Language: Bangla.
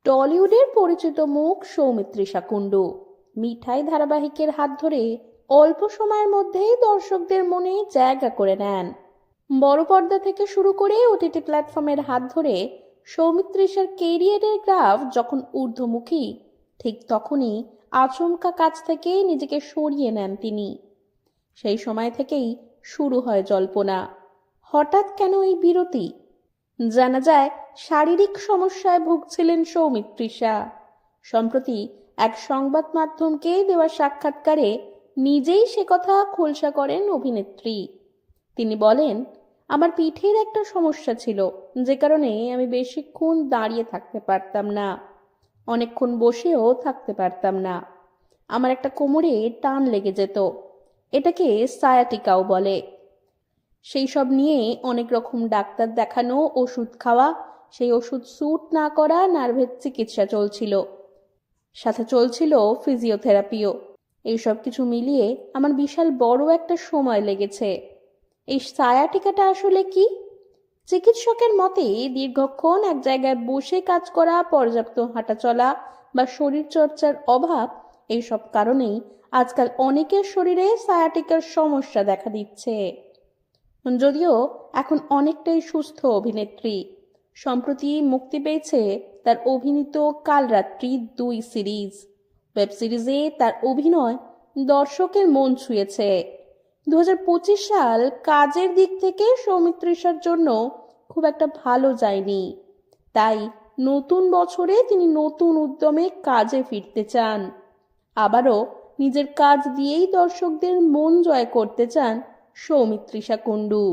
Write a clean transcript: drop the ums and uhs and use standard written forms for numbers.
টলিউডের পরিচিত মুখ সৌমিত্রিষা কুণ্ডু মিঠাই ধারাবাহিকের হাত ধরে অল্প সময়ের মধ্যেই দর্শকদের মনে জায়গা করে নেন। বড় পর্দা থেকে শুরু করে ওটিটি প্ল্যাটফর্মের হাত ধরে সৌমিত্রিষার কেরিয়ারের গ্রাফ যখন ঊর্ধ্বমুখী, ঠিক তখনই আচমকা কাজ থেকে নিজেকে সরিয়ে নেন তিনি। সেই সময় থেকেই শুরু হয় জল্পনা, হঠাৎ কেন এই বিরতি? জানা যায় শারীরিক সমস্যায় ভুগছিলেন সৌমিত্রিষা। সম্প্রতি এক সংবাদ মাধ্যমকে দেওয়া সাক্ষাৎকারে নিজেই সে কথা খোলসা করেন অভিনেত্রী। তিনি বলেন, আমার পিঠের একটা সমস্যা ছিল, যে কারণে আমি বেশিক্ষণ দাঁড়িয়ে থাকতে পারতাম না, অনেকক্ষণ বসেও থাকতে পারতাম না। আমার একটা কোমরে টান লেগে যেত, এটাকে সায়াটিকাও বলে। সেই সব নিয়ে অনেক রকম ডাক্তার দেখানো, ওষুধ খাওয়া, সেই ওষুধ স্যুট না করা নার্ভের চিকিৎসা চলছিল, সাথে চলছিল ফিজিওথেরাপিও। এইসব কিছু মিলিয়ে আমার বিশাল বড় একটা সময় লেগেছে। এই সায়াটিকাটা আসলে কি? চিকিৎসকের মতে দীর্ঘক্ষণ এক জায়গায় বসে কাজ করা, পর্যাপ্ত হাঁটাচলা বা শরীর চর্চার অভাব, এইসব কারণেই আজকাল অনেকের শরীরে সায়াটিকার সমস্যা দেখা দিচ্ছে। যদিও এখন অনেকটাই সুস্থ অভিনেত্রী। সম্প্রতি মুক্তি পেয়েছে তার অভিনীত কালরাত্রি 2 সিরিজ। ওয়েব সিরিজে তার অভিনয় দর্শকের মন ছুঁয়েছে। 2025 সাল কাজের দিক থেকে সৌমিত্রিষার জন্য খুব একটা ভালো যায়নি, তাই নতুন বছরে তিনি নতুন উদ্যমে কাজে ফিরতে চান। আবারও নিজের কাজ দিয়েই দর্শকদের মন জয় করতে চান সৌমিত্রিষা কুণ্ডু।